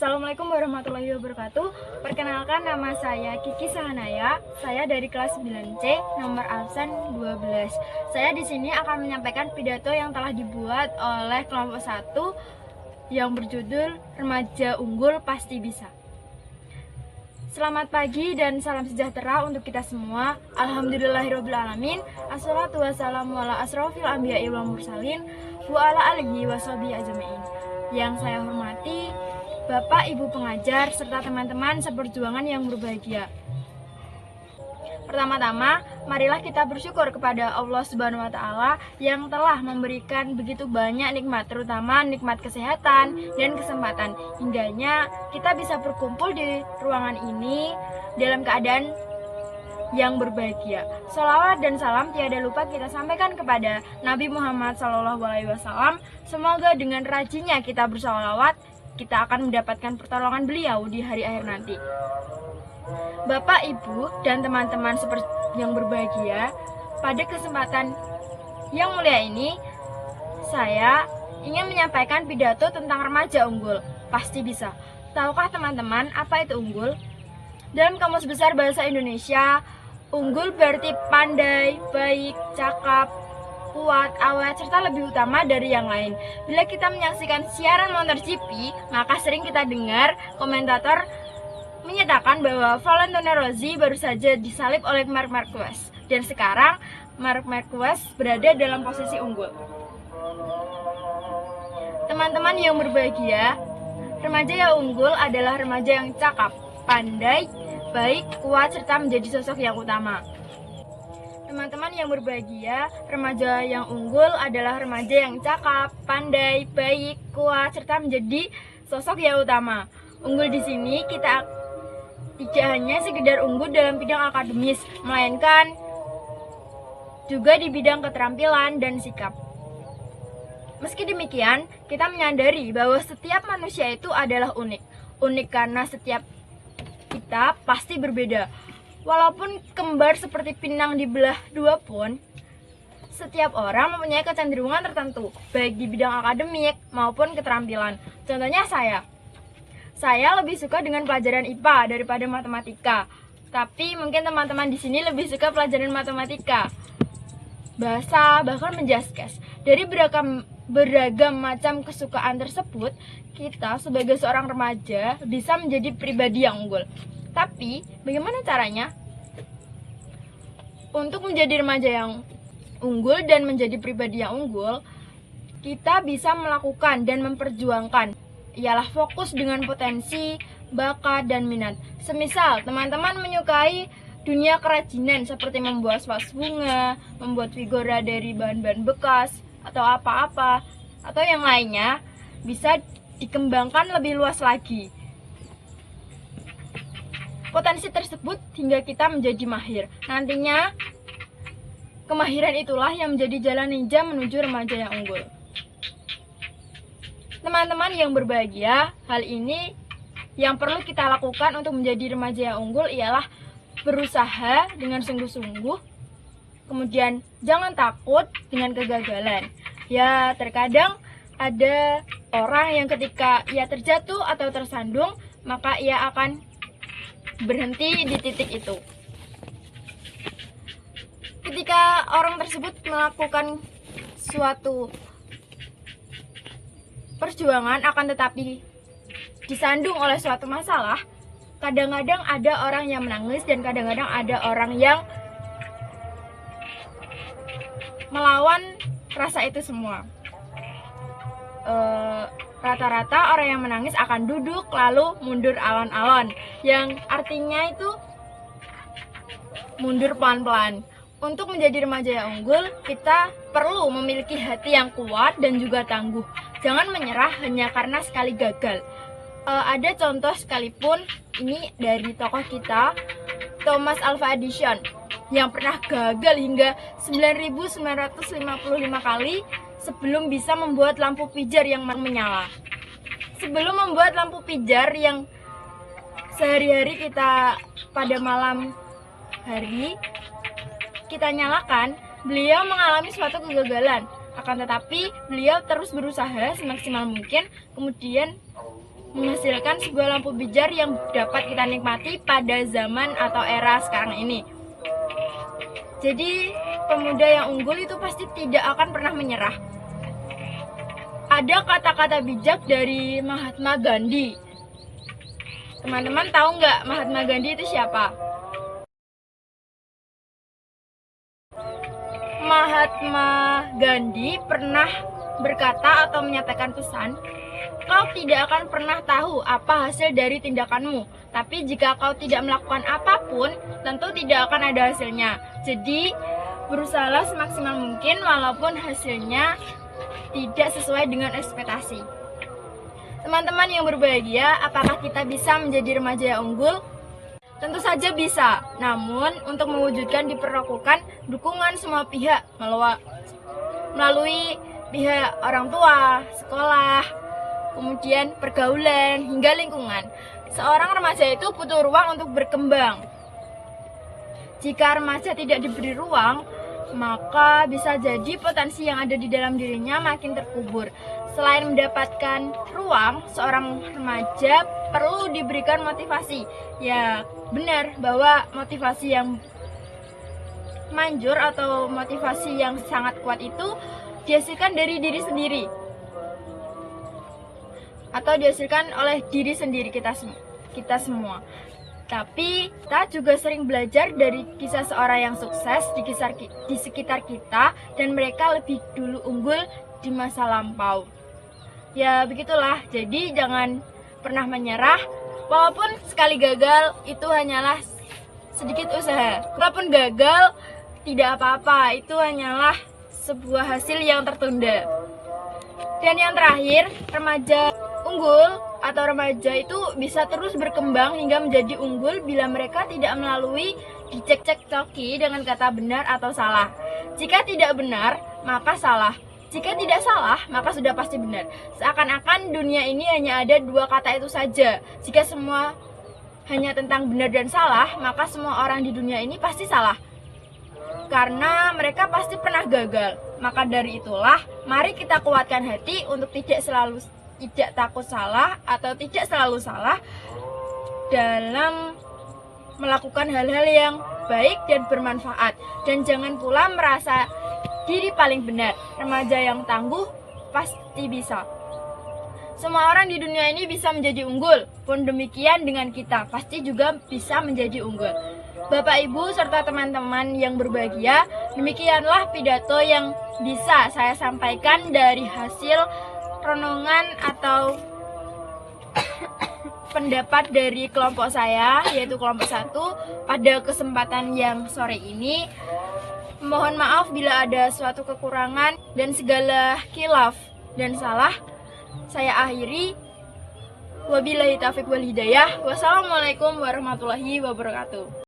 Assalamualaikum warahmatullahi wabarakatuh. Perkenalkan, nama saya Kiki Sahanaya. Saya dari kelas 9C, nomor absen 12. Saya di sini akan menyampaikan pidato yang telah dibuat oleh kelompok 1 yang berjudul Remaja Unggul Pasti Bisa. Selamat pagi dan salam sejahtera untuk kita semua. Alhamdulillahirrabbilalamin. Assalatu wassalamu ala asrofil anbiya'i wal mursalin wa ala alihi wa sahbihi ajma'in. Yang saya hormati Bapak, Ibu pengajar, serta teman-teman seperjuangan yang berbahagia. Pertama-tama, marilah kita bersyukur kepada Allah Subhanahu wa Ta'ala yang telah memberikan begitu banyak nikmat, terutama nikmat kesehatan dan kesempatan. Hingganya kita bisa berkumpul di ruangan ini dalam keadaan yang berbahagia. Sholawat dan salam tiada lupa kita sampaikan kepada Nabi Muhammad SAW. Semoga dengan rajinnya kita bersholawat, kita akan mendapatkan pertolongan beliau di hari akhir nanti. Bapak, Ibu, dan teman-teman yang berbahagia, pada kesempatan yang mulia ini, saya ingin menyampaikan pidato tentang remaja unggul. Pasti bisa. Tahukah teman-teman apa itu unggul? Dalam Kamus Besar Bahasa Indonesia, unggul berarti pandai, baik, cakap, kuat, awet, serta lebih utama dari yang lain. Bila kita menyaksikan siaran MotoGP, maka sering kita dengar komentator menyatakan bahwa Valentino Rossi baru saja disalip oleh Marc Marquez, dan sekarang Marc Marquez berada dalam posisi unggul. Teman-teman yang berbahagia, remaja yang unggul adalah remaja yang cakap, pandai, baik, kuat, serta menjadi sosok yang utama. Teman-teman yang berbahagia, remaja yang unggul adalah remaja yang cakap, pandai, baik, kuat, serta menjadi sosok yang utama. Unggul di sini kita tidak hanya sekedar unggul dalam bidang akademis, melainkan juga di bidang keterampilan dan sikap. Meski demikian, kita menyadari bahwa setiap manusia itu adalah unik. Unik karena setiap kita pasti berbeda. Walaupun kembar seperti pinang dibelah dua pun, setiap orang mempunyai kecenderungan tertentu, baik di bidang akademik maupun keterampilan. Contohnya saya lebih suka dengan pelajaran IPA daripada matematika. Tapi mungkin teman-teman di sini lebih suka pelajaran matematika, bahasa, bahkan menjaskes. Dari beragam macam kesukaan tersebut, kita sebagai seorang remaja bisa menjadi pribadi yang unggul. Tapi, bagaimana caranya? Untuk menjadi remaja yang unggul dan menjadi pribadi yang unggul, kita bisa melakukan dan memperjuangkan, ialah fokus dengan potensi, bakat, dan minat. Semisal, teman-teman menyukai dunia kerajinan seperti membuat vas bunga, membuat figura dari bahan-bahan bekas, atau apa-apa, atau yang lainnya, bisa dikembangkan lebih luas lagi potensi tersebut hingga kita menjadi mahir. Nantinya, kemahiran itulah yang menjadi jalan ninja menuju remaja yang unggul. Teman-teman yang berbahagia, hal ini yang perlu kita lakukan untuk menjadi remaja yang unggul ialah berusaha dengan sungguh-sungguh, kemudian jangan takut dengan kegagalan. Ya, terkadang ada orang yang ketika ia terjatuh atau tersandung, maka ia akan berhenti di titik itu. Ketika orang tersebut melakukan suatu perjuangan akan tetapi disandung oleh suatu masalah, kadang-kadang ada orang yang menangis dan kadang-kadang ada orang yang melawan rasa itu semua. Rata-rata orang yang menangis akan duduk lalu mundur alon-alon, yang artinya itu mundur pelan-pelan. Untuk menjadi remaja yang unggul, kita perlu memiliki hati yang kuat dan juga tangguh. Jangan menyerah hanya karena sekali gagal. Ada contoh sekalipun, ini dari tokoh kita, Thomas Alva Edison, yang pernah gagal hingga 9.955 kali sebelum bisa membuat lampu pijar yang menyala. Sebelum membuat lampu pijar yang sehari-hari kita pada malam hari kita nyalakan, beliau mengalami suatu kegagalan. Akan tetapi beliau terus berusaha semaksimal mungkin, kemudian menghasilkan sebuah lampu pijar yang dapat kita nikmati pada zaman atau era sekarang ini. Jadi, pemuda yang unggul itu pasti tidak akan pernah menyerah. Ada kata-kata bijak dari Mahatma Gandhi. Teman-teman tahu nggak Mahatma Gandhi itu siapa? Mahatma Gandhi pernah berkata atau menyampaikan pesan, kau tidak akan pernah tahu apa hasil dari tindakanmu, tapi jika kau tidak melakukan apapun, tentu tidak akan ada hasilnya. Jadi, berusahalah semaksimal mungkin walaupun hasilnya tidak sesuai dengan ekspektasi. Teman-teman yang berbahagia, apakah kita bisa menjadi remaja yang unggul? Tentu saja bisa, namun untuk mewujudkan diperlukan dukungan semua pihak melalui pihak orang tua, sekolah, kemudian pergaulan, hingga lingkungan. Seorang remaja itu butuh ruang untuk berkembang. Jika remaja tidak diberi ruang, maka bisa jadi potensi yang ada di dalam dirinya makin terkubur. Selain mendapatkan ruang, seorang remaja perlu diberikan motivasi. Ya, benar bahwa motivasi yang manjur atau motivasi yang sangat kuat itu dihasilkan dari diri sendiri. Atau dihasilkan oleh diri sendiri kita semua. Tapi kita juga sering belajar dari kisah seorang yang sukses di sekitar kita dan mereka lebih dulu unggul di masa lampau. Ya begitulah, jadi jangan pernah menyerah. Walaupun sekali gagal itu hanyalah sedikit usaha. Walaupun gagal tidak apa-apa, itu hanyalah sebuah hasil yang tertunda. Dan yang terakhir, remaja unggul atau remaja itu bisa terus berkembang hingga menjadi unggul bila mereka tidak melalui dicek-cek-coki dengan kata benar atau salah. Jika tidak benar, maka salah. Jika tidak salah, maka sudah pasti benar. Seakan-akan dunia ini hanya ada dua kata itu saja. Jika semua hanya tentang benar dan salah, maka semua orang di dunia ini pasti salah. Karena mereka pasti pernah gagal. Maka dari itulah, mari kita kuatkan hati untuk tidak takut salah atau tidak selalu salah dalam melakukan hal-hal yang baik dan bermanfaat. Dan jangan pula merasa diri paling benar. Remaja yang tangguh pasti bisa. Semua orang di dunia ini bisa menjadi unggul. Pun demikian dengan kita, pasti juga bisa menjadi unggul. Bapak, Ibu, serta teman-teman yang berbahagia, demikianlah pidato yang bisa saya sampaikan dari hasil renungan atau pendapat dari kelompok saya, yaitu kelompok 1, pada kesempatan yang sore ini. Mohon maaf bila ada suatu kekurangan dan segala khilaf dan salah saya akhiri. Wabillahi taufiq wal hidayah. Wassalamualaikum warahmatullahi wabarakatuh.